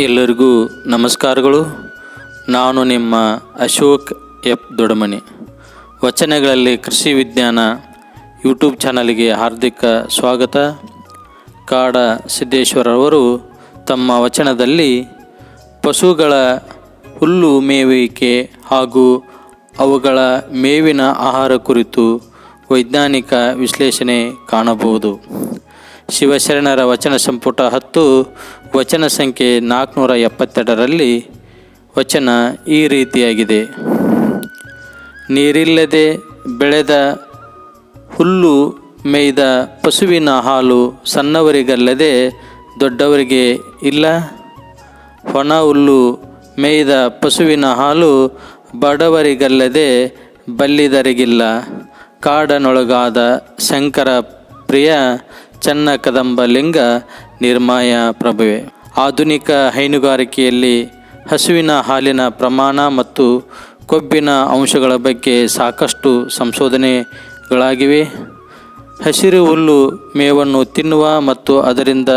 ಎಲ್ಲರಿಗೂ ನಮಸ್ಕಾರಗಳು. ನಾನು ನಿಮ್ಮ ಅಶೋಕ್ ಎಫ್ ದೊಡಮನಿ. ವಚನಗಳಲ್ಲಿ ಕೃಷಿ ವಿಜ್ಞಾನ ಯೂಟ್ಯೂಬ್ ಚಾನಲ್ಗೆ ಹಾರ್ದಿಕ ಸ್ವಾಗತ. ಕಾಡ ಸಿದ್ದೇಶ್ವರವರು ತಮ್ಮ ವಚನದಲ್ಲಿ ಪಶುಗಳ ಹುಲ್ಲು ಮೇಯುವಿಕೆ ಹಾಗೂ ಅವುಗಳ ಮೇವಿನ ಆಹಾರ ಕುರಿತು ವೈಜ್ಞಾನಿಕ ವಿಶ್ಲೇಷಣೆ ಕಾಣಬಹುದು. ಶಿವಶರಣರ ವಚನ ಸಂಪುಟ 10 ವಚನ ಸಂಖ್ಯೆ 472ರಲ್ಲಿ ವಚನ ಈ ರೀತಿಯಾಗಿದೆ: ನೀರಿಲ್ಲದೆ ಬೆಳೆದ ಹುಲ್ಲು ಮೇಯ್ದ ಪಶುವಿನ ಹಾಲು ಸಣ್ಣವರಿಗಲ್ಲದೆ ದೊಡ್ಡವರಿಗೆ ಇಲ್ಲ. ಒಣ ಹುಲ್ಲು ಮೇಯ್ದ ಪಶುವಿನ ಹಾಲು ಬಡವರಿಗಲ್ಲದೆ ಬಲ್ಲಿದರಿಗಿಲ್ಲ. ಕಾಡನೊಳಗಾದ ಶಂಕರ ಪ್ರಿಯ ಚನ್ನ ಕದಂಬ ಲಿಂಗ ನಿರ್ಮಾಯ ಪ್ರಭುವೆ. ಆಧುನಿಕ ಹೈನುಗಾರಿಕೆಯಲ್ಲಿ ಹಸುವಿನ ಹಾಲಿನ ಪ್ರಮಾಣ ಮತ್ತು ಕೊಬ್ಬಿನ ಅಂಶಗಳ ಬಗ್ಗೆ ಸಾಕಷ್ಟು ಸಂಶೋಧನೆಗಳಾಗಿವೆ. ಹಸಿರು ಹುಲ್ಲು ಮೇವನ್ನು ತಿನ್ನುವ ಮತ್ತು ಅದರಿಂದ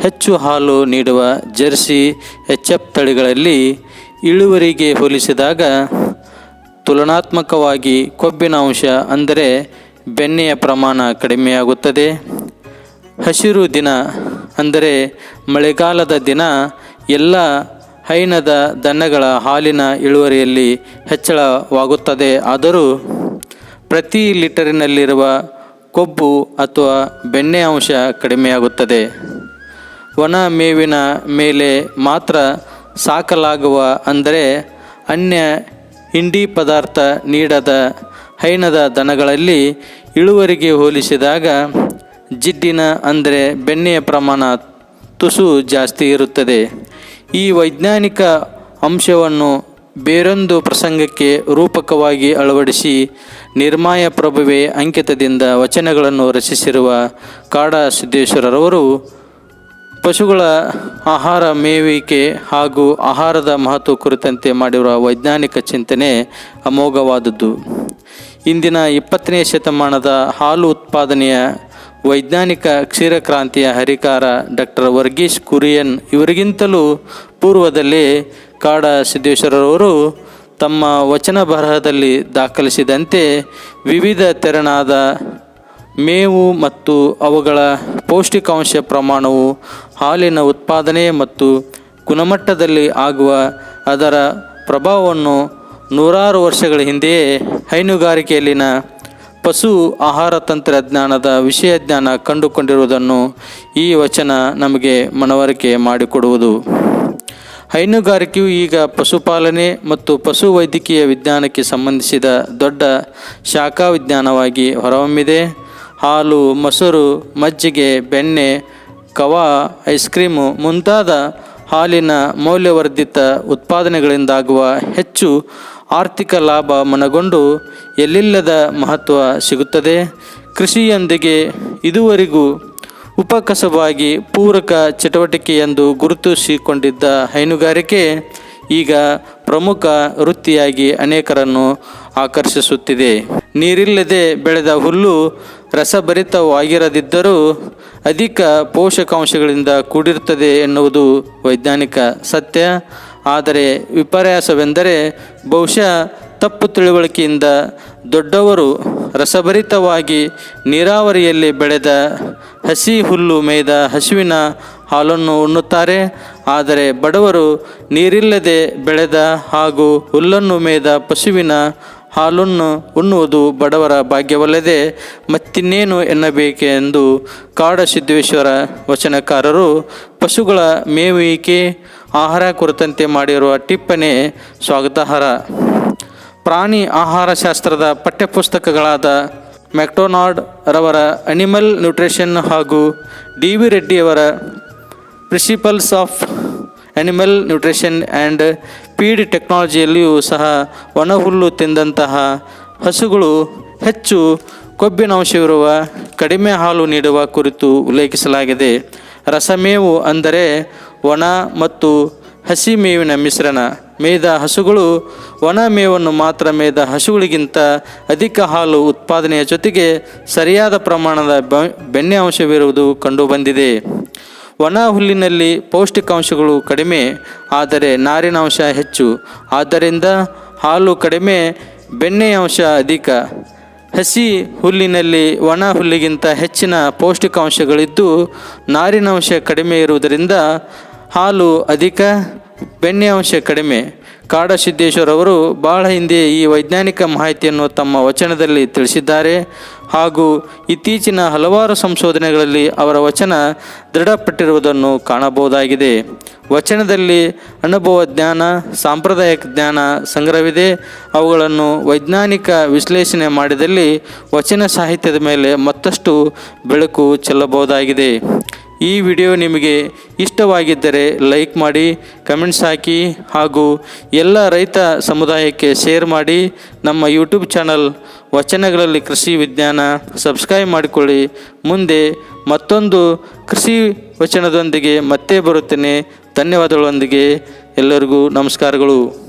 ಹೆಚ್ಚು ಹಾಲು ನೀಡುವ ಜರ್ಸಿ HF ತಳಿಗಳಲ್ಲಿ ಇಳುವರಿಗೆ ಹೋಲಿಸಿದಾಗ ತುಲನಾತ್ಮಕವಾಗಿ ಕೊಬ್ಬಿನ ಅಂಶ ಅಂದರೆ ಬೆಣ್ಣೆಯ ಪ್ರಮಾಣ ಕಡಿಮೆಯಾಗುತ್ತದೆ. ಹಸಿರು ದಿನ ಅಂದರೆ ಮಳೆಗಾಲದ ದಿನ ಎಲ್ಲ ಹೈನದ ದನಗಳ ಹಾಲಿನ ಇಳುವರಿಯಲ್ಲಿ ಹೆಚ್ಚಳವಾಗುತ್ತದೆ. ಆದರೂ ಪ್ರತಿ ಲೀಟರಿನಲ್ಲಿರುವ ಕೊಬ್ಬು ಅಥವಾ ಬೆಣ್ಣೆ ಅಂಶ ಕಡಿಮೆಯಾಗುತ್ತದೆ. ಒಣ ಮೇವಿನ ಮೇಲೆ ಮಾತ್ರ ಸಾಕಲಾಗುವ ಅಂದರೆ ಅನ್ಯ ಹಿಂಡಿ ಪದಾರ್ಥ ನೀಡದ ಹೈನದ ದನಗಳಲ್ಲಿ ಇಳುವರಿಗೆ ಹೋಲಿಸಿದಾಗ ಜಿಡ್ಡಿನ ಅಂದರೆ ಬೆಣ್ಣೆಯ ಪ್ರಮಾಣ ತುಸು ಜಾಸ್ತಿ ಇರುತ್ತದೆ. ಈ ವೈಜ್ಞಾನಿಕ ಅಂಶವನ್ನು ಬೇರೊಂದು ಪ್ರಸಂಗಕ್ಕೆ ರೂಪಕವಾಗಿ ಅಳವಡಿಸಿ ನಿರ್ಮಾಯ ಪ್ರಭುವೆ ಅಂಕಿತದಿಂದ ವಚನಗಳನ್ನು ರಚಿಸಿರುವ ಕಾಡ ಸಿದ್ದೇಶ್ವರರವರು ಪಶುಗಳ ಆಹಾರ ಮೇಯುವಿಕೆ ಹಾಗೂ ಆಹಾರದ ಮಹತ್ವ ಕುರಿತಂತೆ ಮಾಡಿರುವ ವೈಜ್ಞಾನಿಕ ಚಿಂತನೆ ಅಮೋಘವಾದದ್ದು. ಇಂದಿನ 20ನೇ ಶತಮಾನದ ಹಾಲು ಉತ್ಪಾದನೆಯ ವೈಜ್ಞಾನಿಕ ಕ್ಷೀರಕ್ರಾಂತಿಯ ಹರಿಕಾರ ಡಾಕ್ಟರ್ ವರ್ಗೀಸ್ ಕುರಿಯನ್ ಇವರಿಗಿಂತಲೂ ಪೂರ್ವದಲ್ಲಿ ಕಾಡ ಸಿದ್ದೇಶ್ವರರವರು ತಮ್ಮ ವಚನ ಬರಹದಲ್ಲಿ ದಾಖಲಿಸಿದಂತೆ ವಿವಿಧ ತೆರನಾದ ಮೇವು ಮತ್ತು ಅವುಗಳ ಪೌಷ್ಟಿಕಾಂಶ ಪ್ರಮಾಣವು ಹಾಲಿನ ಉತ್ಪಾದನೆ ಮತ್ತು ಗುಣಮಟ್ಟದಲ್ಲಿ ಆಗುವ ಅದರ ಪ್ರಭಾವವನ್ನು ನೂರಾರು ವರ್ಷಗಳ ಹಿಂದೆಯೇ ಹೈನುಗಾರಿಕೆಯಲ್ಲಿನ ಪಶು ಆಹಾರ ತಂತ್ರಜ್ಞಾನದ ವಿಷಯ ಜ್ಞಾನ ಕಂಡುಕೊಂಡಿರುವುದನ್ನು ಈ ವಚನ ನಮಗೆ ಮನವರಿಕೆ ಮಾಡಿಕೊಡುವುದು. ಹೈನುಗಾರಿಕೆಯು ಈಗ ಪಶುಪಾಲನೆ ಮತ್ತು ಪಶು ವೈದ್ಯಕೀಯ ವಿಜ್ಞಾನಕ್ಕೆ ಸಂಬಂಧಿಸಿದ ದೊಡ್ಡ ಶಾಖಾ ವಿಜ್ಞಾನವಾಗಿ ಹೊರಹೊಮ್ಮಿದೆ. ಹಾಲು, ಮೊಸರು, ಮಜ್ಜಿಗೆ, ಬೆಣ್ಣೆ, ಕವಾ, ಐಸ್ ಕ್ರೀಮು ಮುಂತಾದ ಹಾಲಿನ ಮೌಲ್ಯವರ್ಧಿತ ಉತ್ಪಾದನೆಗಳಿಂದಾಗುವ ಹೆಚ್ಚು ಆರ್ಥಿಕ ಲಾಭ ಮನಗೊಂಡು ಎಲ್ಲಿಲ್ಲದ ಮಹತ್ವ ಸಿಗುತ್ತದೆ. ಕೃಷಿಯೊಂದಿಗೆ ಇದುವರೆಗೂ ಉಪಕಸವಾಗಿ ಪೂರಕ ಚಟುವಟಿಕೆ ಎಂದು ಗುರುತಿಸಿಕೊಂಡಿದ್ದ ಹೈನುಗಾರಿಕೆ ಈಗ ಪ್ರಮುಖ ವೃತ್ತಿಯಾಗಿ ಅನೇಕರನ್ನು ಆಕರ್ಷಿಸುತ್ತಿದೆ. ನೀರಿಲ್ಲದೆ ಬೆಳೆದ ಹುಲ್ಲು ರಸಭರಿತವಾಗಿರದಿದ್ದರೂ ಅಧಿಕ ಪೋಷಕಾಂಶಗಳಿಂದ ಕೂಡಿರುತ್ತದೆ ಎನ್ನುವುದು ವೈಜ್ಞಾನಿಕ ಸತ್ಯ. ಆದರೆ ವಿಪರ್ಯಾಸವೆಂದರೆ ಬಹುಶಃ ತಪ್ಪು ತಿಳುವಳಿಕೆಯಿಂದ ದೊಡ್ಡವರು ರಸಭರಿತವಾಗಿ ನೀರಾವರಿಯಲ್ಲಿ ಬೆಳೆದ ಹಸಿ ಹುಲ್ಲು ಮೇಯ್ದ ಹಸುವಿನ ಹಾಲನ್ನು ಉಣ್ಣುತ್ತಾರೆ. ಆದರೆ ಬಡವರು ನೀರಿಲ್ಲದೆ ಬೆಳೆದ ಹಾಗೂ ಹುಲ್ಲನ್ನು ಮೇಯ್ದ ಪಶುವಿನ ಹಾಲನ್ನು ಉಣ್ಣುವುದು ಬಡವರ ಭಾಗ್ಯವಲ್ಲದೆ ಮತ್ತಿನ್ನೇನು ಎನ್ನಬೇಕೆಂದು ಕಾಡ ಸಿದ್ದೇಶ್ವರ ವಚನಕಾರರು ಪಶುಗಳ ಮೇಯುವಿಕೆ ಆಹಾರ ಕುರಿತಂತೆ ಮಾಡಿರುವ ಟಿಪ್ಪಣಿ ಸ್ವಾಗತಾರ್ಹ. ಪ್ರಾಣಿ ಆಹಾರಶಾಸ್ತ್ರದ ಪಠ್ಯಪುಸ್ತಕಗಳಾದ ಮ್ಯಾಕ್ಡೊನಾಲ್ಡ್ ರವರ ಅನಿಮಲ್ ನ್ಯೂಟ್ರಿಷನ್ ಹಾಗೂ DV ರೆಡ್ಡಿಯವರ principles of animal nutrition and feed ಟೆಕ್ನಾಲಜಿಯಲ್ಲಿಯೂ ಸಹ ಒಣಹುಲ್ಲು ತಿಂದಂತಹ ಹಸುಗಳು ಹೆಚ್ಚು ಕೊಬ್ಬಿನಾಂಶವಿರುವ ಕಡಿಮೆ ಹಾಲು ನೀಡುವ ಕುರಿತು ಉಲ್ಲೇಖಿಸಲಾಗಿದೆ. ರಸಮೇವು ಅಂದರೆ ಒಣ ಮತ್ತು ಹಸಿ ಮೇವಿನ ಮಿಶ್ರಣ. ಮೇಯ್ದ ಹಸುಗಳು ಒಣ ಮೇವನ್ನು ಮಾತ್ರ ಮೇಯ್ದ ಹಸುಗಳಿಗಿಂತ ಅಧಿಕ ಹಾಲು ಉತ್ಪಾದನೆಯ ಜೊತೆಗೆ ಸರಿಯಾದ ಪ್ರಮಾಣದ ಬೆಣ್ಣೆ ಅಂಶವಿರುವುದು ಕಂಡುಬಂದಿದೆ. ಒಣ ಹುಲ್ಲಿನಲ್ಲಿ ಪೌಷ್ಟಿಕಾಂಶಗಳು ಕಡಿಮೆ ಆದರೆ ನಾರಿನಾಂಶ ಹೆಚ್ಚು. ಆದ್ದರಿಂದ ಹಾಲು ಕಡಿಮೆ, ಬೆಣ್ಣೆಯ ಅಂಶ ಅಧಿಕ. ಹಸಿ ಹುಲ್ಲಿನಲ್ಲಿ ಒಣ ಹುಲ್ಲಿಗಿಂತ ಹೆಚ್ಚಿನ ಪೌಷ್ಟಿಕಾಂಶಗಳಿದ್ದು ನಾರಿನಾಂಶ ಕಡಿಮೆ ಇರುವುದರಿಂದ ಹಾಲು ಅಧಿಕ, ಬೆಣ್ಣೆಯ ಅಂಶ ಕಡಿಮೆ. ಕಾಡಸಿದ್ದೇಶ್ವರ ಅವರು ಬಹಳ ಹಿಂದೆ ಈ ವೈಜ್ಞಾನಿಕ ಮಾಹಿತಿಯನ್ನು ತಮ್ಮ ವಚನದಲ್ಲಿ ತಿಳಿಸಿದ್ದಾರೆ ಹಾಗೂ ಇತ್ತೀಚಿನ ಹಲವಾರು ಸಂಶೋಧನೆಗಳಲ್ಲಿ ಅವರ ವಚನ ದೃಢಪಟ್ಟಿರುವುದನ್ನು ಕಾಣಬಹುದಾಗಿದೆ. ವಚನದಲ್ಲಿ ಅನುಭವ ಜ್ಞಾನ, ಸಾಂಪ್ರದಾಯಿಕ ಜ್ಞಾನ ಸಂಗ್ರಹವಿದೆ. ಅವುಗಳನ್ನು ವೈಜ್ಞಾನಿಕ ವಿಶ್ಲೇಷಣೆ ಮಾಡಿದಲ್ಲಿ ವಚನ ಸಾಹಿತ್ಯದ ಮೇಲೆ ಮತ್ತಷ್ಟು ಬೆಳಕು ಚೆಲ್ಲಬಹುದಾಗಿದೆ. ಈ ವಿಡಿಯೋ ನಿಮಗೆ ಇಷ್ಟವಾಗಿದ್ದರೆ ಲೈಕ್ ಮಾಡಿ, ಕಮೆಂಟ್ಸ್ ಹಾಕಿ ಹಾಗೂ ಎಲ್ಲ ರೈತ ಸಮುದಾಯಕ್ಕೆ ಶೇರ್ ಮಾಡಿ. ನಮ್ಮ ಯೂಟ್ಯೂಬ್ ಚಾನಲ್ ವಚನಗಳಲ್ಲಿ ಕೃಷಿ ವಿಜ್ಞಾನ ಸಬ್ಸ್ಕ್ರೈಬ್ ಮಾಡಿಕೊಳ್ಳಿ. ಮುಂದೆ ಮತ್ತೊಂದು ಕೃಷಿ ವಚನದೊಂದಿಗೆ ಮತ್ತೆ ಬರುತ್ತೇನೆ. ಧನ್ಯವಾದಗಳೊಂದಿಗೆ ಎಲ್ಲರಿಗೂ ನಮಸ್ಕಾರಗಳು.